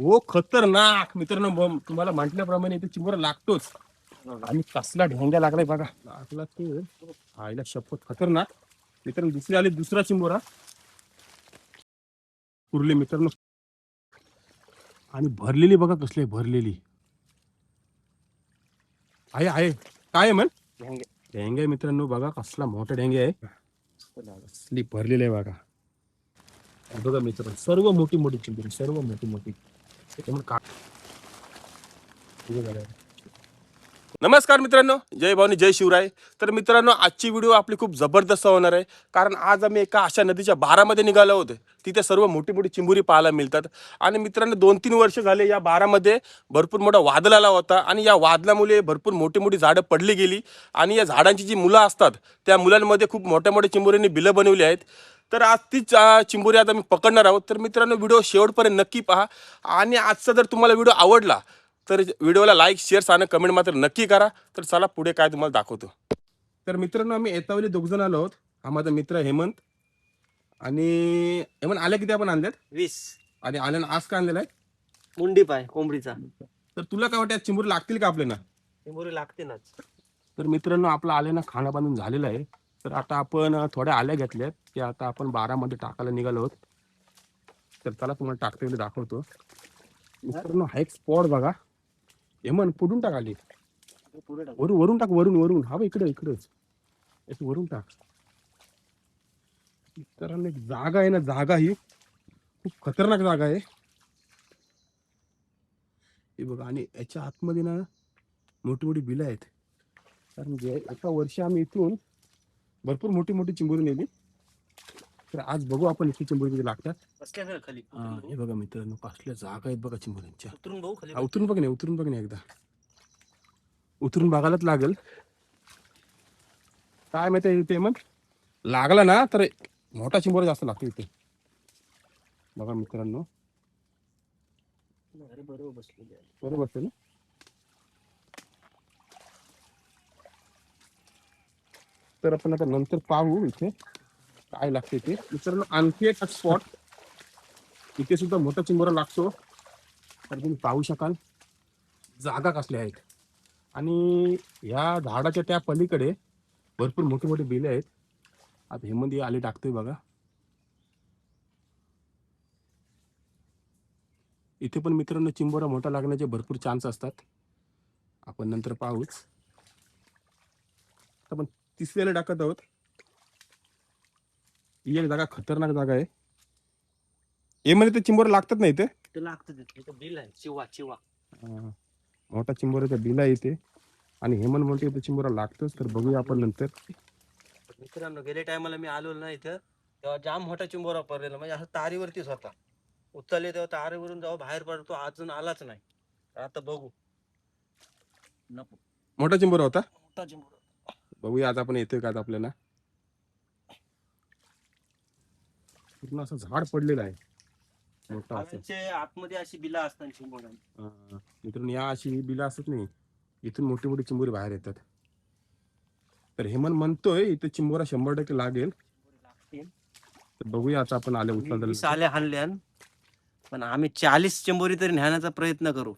हो खतरनाक मित्रांनो, तुम्हाला म्हटल्याप्रमाणे इथे चिंबोरा लागतोच. आणि कसला ढेंग्या लागलाय बघा, लागला ते आईला शपथ खतरनाक. मित्रांनो दुसरी आली, दुसरा चिंबोरा उरले मित्रांनो. आणि भरलेली बघा, कसली भरलेली आहे आहे. काय आहे म्हण? ढेंगे आहे मित्रांनो, बघा कसला मोठा ढेंगे आहे. कसली भरलेली आहे बघा. बघा मित्रांनो, सर्व मोठी मोठी चिंबोरी, सर्व मोठी मोठी. त्याच्यामुळे नमस्कार मित्रांनो, जय भवानी जय शिवराय. तर मित्रांनो, आजची व्हिडिओ आपली खूप जबरदस्त होणार आहे. कारण आज आम्ही एका अशा नदीच्या बारामध्ये निघालो होतो. तिथे सर्व मोठी मोठी चिंबोरी पाहायला मिळतात. आणि मित्रांनो 2-3 वर्ष झाले या बारामध्ये भरपूर मोठा वादळ आला होता. आणि या वादळामुळे भरपूर मोठी मोठी झाडं पडली गेली. आणि या झाडांची जी मुलं असतात, त्या मुलांमध्ये खूप मोठ्या मोठ्या चिंबोरींनी बिलं बनवली आहेत. तर आज तीच चिंबोरी आता मी पकडणार आहोत. तर मित्रांनो, व्हिडिओ शेवटपर्यंत नक्की पहा. आणि आजचा जर तुम्हाला व्हिडिओ आवडला तर व्हिडिओला लाईक शेअर आणि कमेंट मात्र नक्की करा. तर चला पुढे काय तुम्हाला दाखवतो. तर मित्रांनो, आम्ही एतावली 2 जण आलो आहोत. हा माझा मित्र हेमंत. आणि हेमंत आल्या किती आपण आणल्यात? 20 आणि आल्यानं आज काय आणलेला आहे? मुंडी पाय कोंबडीचा. तर तुला काय वाटतं, चिंबोरी लागतील का आपल्याला? चिंबोरी लागते नाच. तर मित्रांनो, आपला आल्यानं खाणं बांधून झालेलं आहे. तर आता आपण थोड्या आल्या घेतल्यात, की आता आपण 12मध्ये टाकायला निघालो आहोत. तर चला तुम्हाला टाकते दाखवतो. मित्रांनो, हा एक स्पॉट बघा. हेमंत कुठून टाकाली? वरून वरून टाक, वरून वरून. हा इकडे इकडेच वरून टाक. मित्रांनो, एक जागा आहे ना, जागा ही खूप खतरनाक जागा आहे हे बघा. आणि याच्या आतमध्ये ना मोठी मोठी बिलं आहेत. कारण जे एका वर्षी आम्ही इथून भरपूर मोठी मोठी चिंबोरी नेली. तर आज बघू आपण इथे चिंबोरी किती लागतात. खाली हे बघा मित्रांनो, कसल्या जागा आहेत बघा चिंबोऱ्यांच्या. उतरून भाऊ खाली. उतरून बघ नाही, उतरून बघ नाही, एकदा उतरून बघायलाच लागेल. काय माहिती इथे मग लागला ना तर मोठा चिंबोरा जास्त लागतो इथे. बघा मित्रांनो, बरोबर बसलेली आहे. बरोबर आहे ना. तर आपण आता नंतर पाहू इथे काय लागते ते. मित्रांनो, आणखी एक स्पॉट, इथे सुद्धा मोठा चिंबोरा लागतो. तर तुम्ही पाहू शकाल जागा कसल्या आहेत. आणि या झाडाच्या त्या पलीकडे भरपूर मोठे मोठे बिले आहेत. आता हेमंत आले टाकतोय बघा. इथे पण मित्रांनो चिंबोरा मोठा लागण्याचे भरपूर चान्स असतात. आपण नंतर पाहूच. आपण तिसऱ्याला टाकत आहोत. ही एक जागा खतरनाक जागा आहे. हे मध्ये ते चिंबोरा लागतात ना इथे. ते लागतं तिथे बिल आहे. चिवा चिवा मोठा चिंबोराचा बिला इथे. आणि हेमंत म्हणते इथे चिंबोरा लागतोच. तर बघूया आपण नंतर. मित्रांनो, गेल्या टायमाला मी आलो ना इथं, तेव्हा जाम मोठा चिंबोरा पडलेला. म्हणजे असं तारीवरतीच होता. उचलले तेव्हा तारीवरून जेव्हा बाहेर पडतो अजून आलाच नाही. आता बघू. नको, मोठा चिंबोरा होता. मोठा चिंबोरा. बघूया आज आपण येतोय का आज आपल्याला. पूर्ण असं झाड पडलेलं आहे मोठा असं. आतमध्ये अशी बिला असतात चिंबोऱ्यांची. मित्रांनो, या अशी बिला असत नाही, इथून मोठी मोठी चिंबोरी बाहेर येतात. तर हेमंत म्हणतोय इथे चिंबोरा 100% लागेल. तर बघूया आता आपण आले उचलता. आले हाणले, पण आम्ही 40 चिंबोरी तरी नेण्याचा प्रयत्न करू.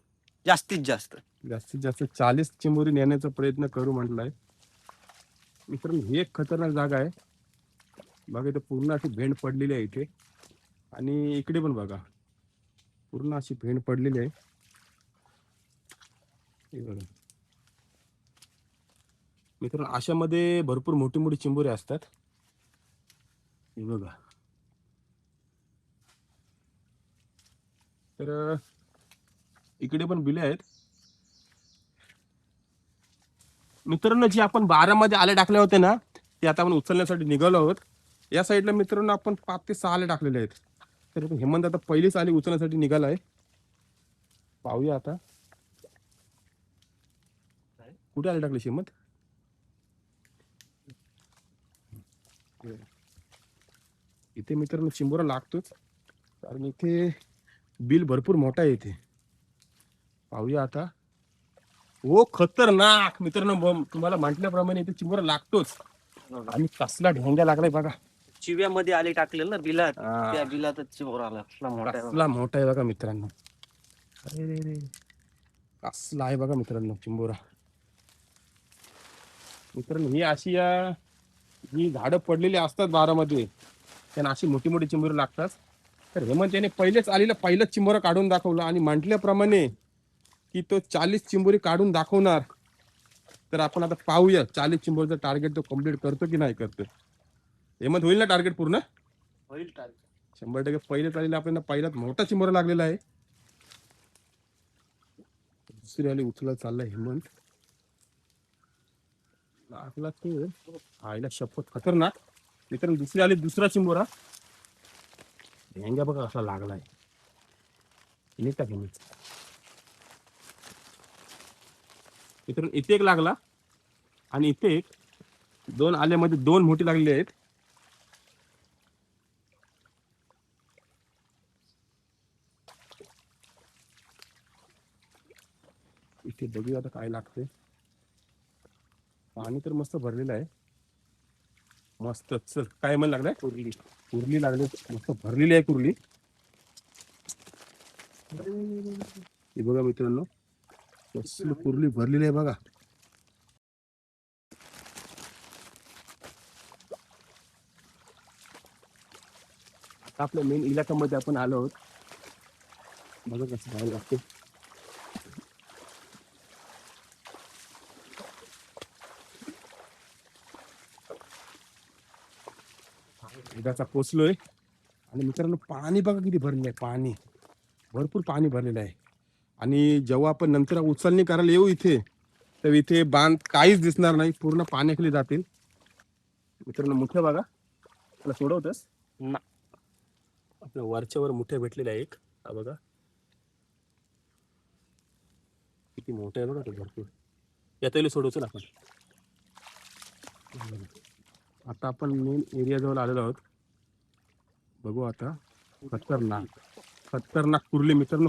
जास्तीत जास्त 40 चिंबोरी नेण्याचा प्रयत्न करू म्हटलाय. मित्रांनो, ही एक खतरनाक जागा आहे बघा. इथे पूर्ण अशी भेंड पडलेली आहे इथे. आणि इकडे पण बघा पूर्ण अशी भेंड पडलेली आहे. हे बघा मित्रांनो, अशामध्ये भरपूर मोठी मोठी चिंबोरी असतात. हे बघा. तर इकडे पण बिले आहेत. मित्रांनो, जे आपण 12मध्ये आले टाकले होते ना, ते आता आपण उचलण्यासाठी निघालो आहोत. या साईडला मित्रांनो आपण 5 ते 6 आले टाकलेले आहेत. तर हेमंत आता पहिलीच आली उचलण्यासाठी निघालाय. पाहूया आता कुठे आले टाकले हेमंत. इथे मित्रांनो चिंबोरा लागतोच, कारण इथे बिल भरपूर मोठा आहे इथे. पाहूया आता. हो खतरनाक मित्रांनो, तुम्हाला म्हटल्याप्रमाणे इथे चिंबोरा लागतोच. आणि कसला ढेंग्या लागलाय बघा. चिव्यामध्ये आले टाकलेलं ना बिलात, त्या बिलातच चिंबोरा आला. कसला मोठा आहे बघा मित्रांनो. अरे रे रे, कसला आहे बघा मित्रांनो चिंबोरा. मित्रांनो ही अशी जी झाडं पडलेली असतात बारामध्ये त्यांना अशी मोठी मोठी चिंबोरी लागतात. तर हेमंत याने पहिलेच पहिलंच चिंबोरं काढून दाखवलं आणि म्हटल्याप्रमाणे की तो 40 चिंबोरी काढून दाखवणार. तर आपण आता पाहूया 40 चिंबोरीचं टार्गेट तो कम्प्लीट करतो की नाही करतो. हेमंत होईल ना टार्गेट पूर्ण? होईल टार्गेट. 100% पहिलेच आलेला आपल्याला पहिलाच मोठा चिंबोरा लागलेला आहे. दुसरी आली उचलत चाललाय हेमंत. लागला तो आईला शपथ खतरनाक. मित्रांनो दुसरी आली दुसरा चिंबोरा. ढेंग्या बघा असा लागलाय. निघता घेऊन मित्रांनो इथे एक लागला आणि इथे एक, दोन आल्यामध्ये दोन मोठी लागलेली आहेत. इथे बघूया आता काय लागते. पाणी तर मस्त भरलेलं आहे. मस्त चल काय म्हण लागलाय कुर्ली. कुर्ली लागले मस्त भरलेली आहे कुर्ली. हे बघा मित्रांनो कसली कुर्ली भरलेली आहे बघा. आता आपल्या मेन इलाक्यामध्ये आपण आलो आहोत. बघा कसं बाहेर लागते. एकदाचा पोचलोय आणि मित्रांनो पाणी बघा किती भरले आहे. पाणी भरपूर पाणी भरलेलं आहे. आणि जेव्हा आपण नंतर उचलणी करायला येऊ इथे तर इथे बांध काहीच दिसणार नाही, पूर्ण पाण्याखाली जातील. मित्रांनो मुठे बघा, त्याला सोडवतस ना आपल्या वरच्यावर मुठे भेटलेले आहे एक. हा बघा किती मोठे आहे बघा ते भरपूर. यातही सोडवतो आपण. आता आपण मेन एरिया जवळ आलेलो आहोत. बघू आता. खतरनाक खतरनाक कुर्ली मित्रांनो.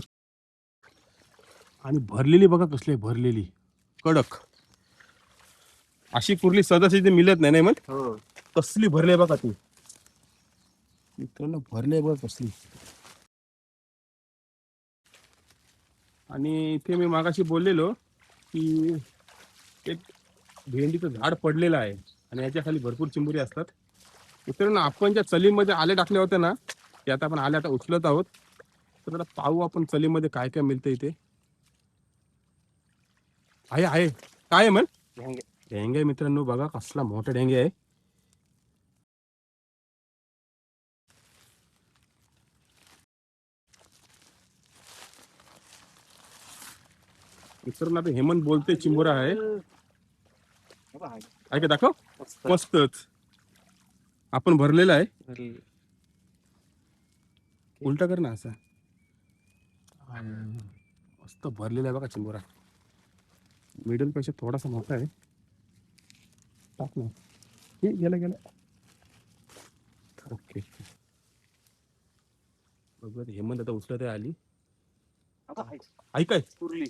आणि भरलेली बघा कसली भरलेली कडक. अशी कुर्ली सहजासहजी मिळत नाही मग. हो कसली भरले बघा ती मित्रांनो. भरले बघ कसली. आणि इथे मी मागाशी बोललेलो की एक भेंडीचं झाड पडलेलं आहे आणि याच्या खाली भरपूर चिंबुरी असतात. मित्रांनो आपण ज्या चलीमध्ये आले टाकले होते ना ते आता आपण आले आता उचलत आहोत. तर जरा पाहू आपण चलीमध्ये काय काय मिळतं इथे. आहे काय आहे म्हण. ढेंगे मित्रांनो बघा कसला मोठा ढेंगे आहे. मित्रांनो आता हेमंत बोलते चिंबोरा आहे. ऐका दाखव मस्तच. आपण भरलेला आहे. उलटा कर ना असा. मस्त भरलेला आहे बघा चिंबोरा. मिडल पेक्षा थोडासा मोठा आहे. टाक ना. गेला ओके. बघ हेमंत आता उचलत आहे आली. ऐकाय कुर्ली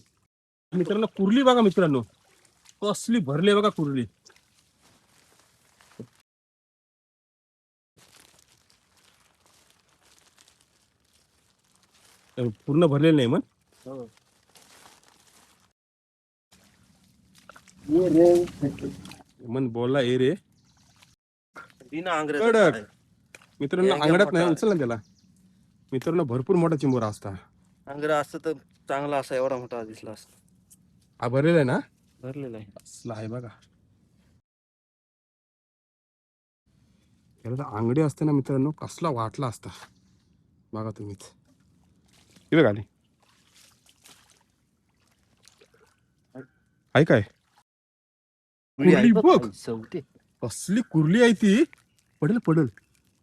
मित्रांनो कुर्ली बघा मित्रांनो कसली भरली बघा कुर्ली. पूर्ण भरलेलं नाही मग. मन बोलला ए रे बिना कडक. मित्रांनो ढेंग्या अंगडात मोठा नाही आहे. उचलला त्याला. मित्रांनो भरपूर मोठा चिंबोरा असता. अंगरा असतं तर चांगला असा एवढा मोठा दिसला असता. हा भरलेला आहे ना. भरलेला आहे. असला आहे बघा. त्याला अंगडी असते ना मित्रांनो कसला वाटला असता बघा तुम्हीच. हे बघ आले ऐकाय कुर्ली बघ कसली कुर्ली आहे ती. पडेल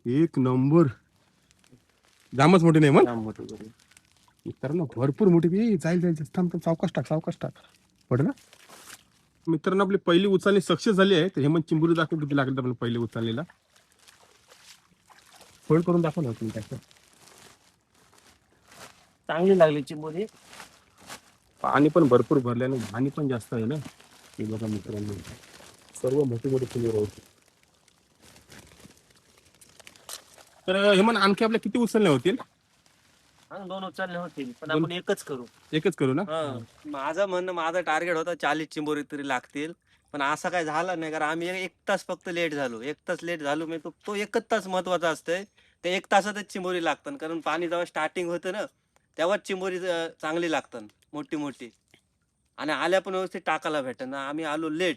एक नंबर. जामच मोठी नाही मग. मित्रांनो भरपूर मोठी ती जाईल थांब सावकाश टाक पडेल. मित्रांनो आपली पहिली उचलणी सक्सेस झाली आहे. तर हेमंत चिंबुरी दाखव किती लागेल आपल्याला पहिली उचलणीला. फोल्ड करून दाखव ना तुम्ही त्याचं. चांगली लागली चिंबोरी. पाणी पण भरपूर भरल्याने पाणी पण जास्त आहे ना. हे बघा मित्रांनो सर्व मोठी चिंबोरी होती. तर हेमंत आणखी आपल्या किती उचलण्या होतील. दोन उचलले होतील पण दोन- आपण एकच करू. एकच करू ना. माझा टार्गेट होता 40 चिंबोरी तरी लागतील. पण असं काय झालं नाही कारण आम्ही एक तास फक्त लेट झालो. एक तास लेट झालो मी तो एकच तास महत्वाचा असतंय. ते एक तासातच चिंबोरी लागतात कारण पाणी जेव्हा स्टार्टिंग होतं ना तेव्हाच चिंबोरी चांगली लागतात मोठी मोठी. आणि आल्या पण व्यवस्थित टाकायला भेटत ना. आम्ही आलो लेट.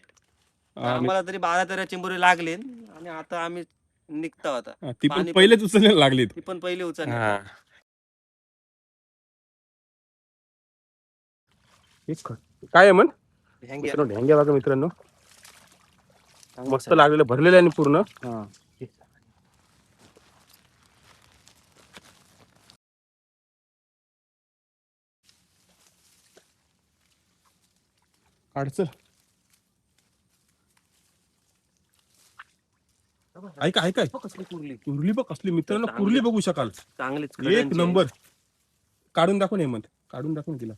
आम्हाला तरी 12-13 चिंबोरी लागली आणि आता आम्ही निघता होता. ती पण पहिलेच उचलायला लागलीत. ती पण पहिली उचलली. हा. काय आहे म्हण मित्रांनो, ढेंग्या बघा मित्रांनो, मस्त लागलेलं भरलेलं आहे पूर्ण. काढच ऐका ऐका कुर्ली बघ कसली मित्रांनो, कुर्ली बघू शकाल चांगलीच एक नंबर. काढून दाखवून हेमंत, काढून दाखवून तिला.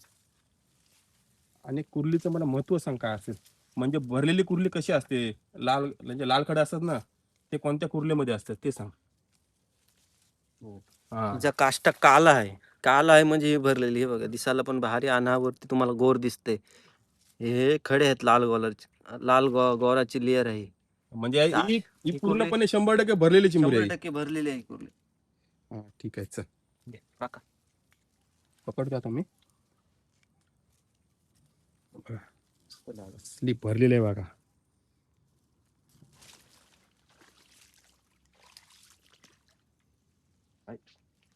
आणि कुर्लीचं मला महत्व सांग काय असेल. म्हणजे भरलेली कुर्ली कशी असते, लाल म्हणजे लाल खडे असतात ना, ते कोणत्या कुर्लीमध्ये असतात ते सांग. तिचा काष्टा काला आहे. काला आहे म्हणजे ही भरलेली. हे बघा दिसायला पण भारी. अनावरती तुम्हाला गोर दिसते. हे खडे आहेत लाल गोराची लेअर आहे. म्हणजे ही पूर्णपणे 100% भरलेली चिंबोरी आहे. 100% भरलेली आहे कुर्ली. ठीक आहे चल काका पकडतो आता मी. स्लीप भरलेली आहे बघा.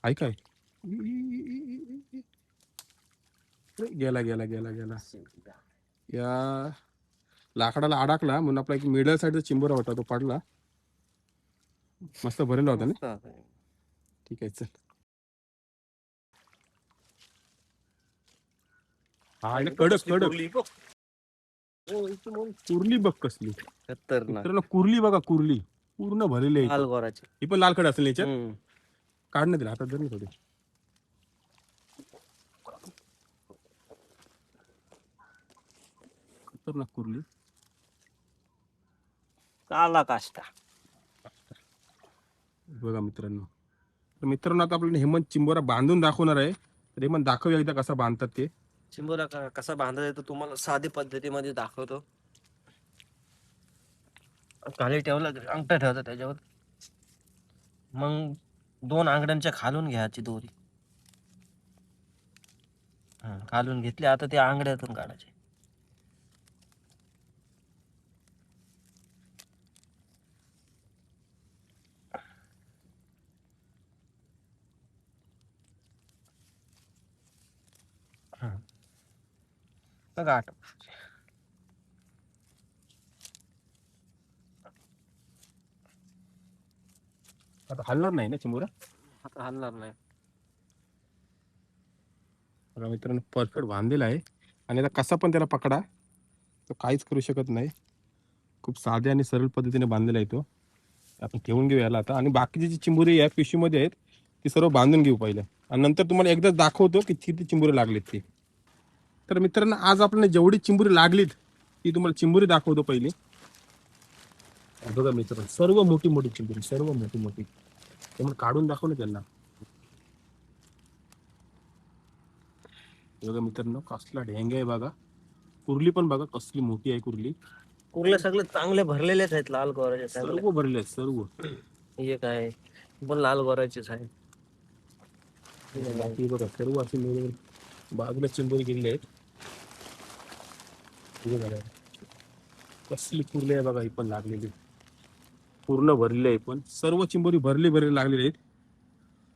ऐकाय गेला गेला गेला गेला. या लाकडाला अडकला म्हणून आपला एक मिडल साईडचा चिंबोरा होता तो पडला. मस्त भरलेला होता ना. ठीक आहे चल. हा कडक कडक कुर्ली बघ कसली मित्रांनो. कुर्ली बघा, कुर्ली पूर्ण भरलेली आहे. लाल गोराची ही पण लाल खडे असेल याच्यात. काढण्यात दिला हातात धरून थोडी. खतरनाक कुर्ली. काला काष्टा बघा मित्रांनो. तर मित्रांनो आता आपल्याला हेमंत चिंबोरा बांधून दाखवणार आहे. तर हेमंत दाखव एकदा कसा बांधतात ते. चिंबोरा कसा बांधायचा येतो तुम्हाला साधी पद्धतीमध्ये दाखवतो. खाली ठेवलं अंगठा ठेवतो त्याच्यावर. मग 2 आंगड्यांच्या खालून घ्यायची दोरी. खालून घेतली. आता ते आंगड्यातून काढायचे. गाठ आता हलणार नाही ना चिंबोरा. आता हलणार नाही. बघा मित्रांनो परफेक्ट बांधलेला आहे. आणि आता कसा पण त्याला पकडा तो काहीच करू शकत नाही. खूप साध्या आणि सरळ पद्धतीने बांधलेला आहे तो. आपण ठेवून घेऊ याला आता. आणि बाकीची जी चिंबोरी या पिशवीमध्ये आहेत ती सर्व बांधून घेऊ पहिले. आणि नंतर तुम्हाला एकदा दाखवतो की किती चिंबोरी लागलीत ती. तर मित्रांनो आज आपल्याला जेवढी चिंबोरी लागलीत ती तुम्हाला चिंबोरी दाखवतो पहिली. बघा मित्रांनो सर्व मोठी मोठी चिंबोरी, सर्व मोठी मोठी. त्यामुळे काढून दाखव ना त्यांना. बघा मित्रांनो कसला ढेंग आहे बघा. कुर्ली पण बघा कसली मोठी आहे कुर्ली. कुर्ले सगळे चांगले भरलेलेच आहेत लाल गोराचे. सर्व भरले आहेत सर्व. हे काय पण लाल गोराचेच आहे. बाकी बघा सर्व असे मिळून बाजूला चिंबोरी गेलेले आहेत. कसली कुर्ली आहे बघा. ही पण लागलेली पूर्ण भरलेली आहे. पण सर्व चिंबोरी भरली लागलेली आहेत.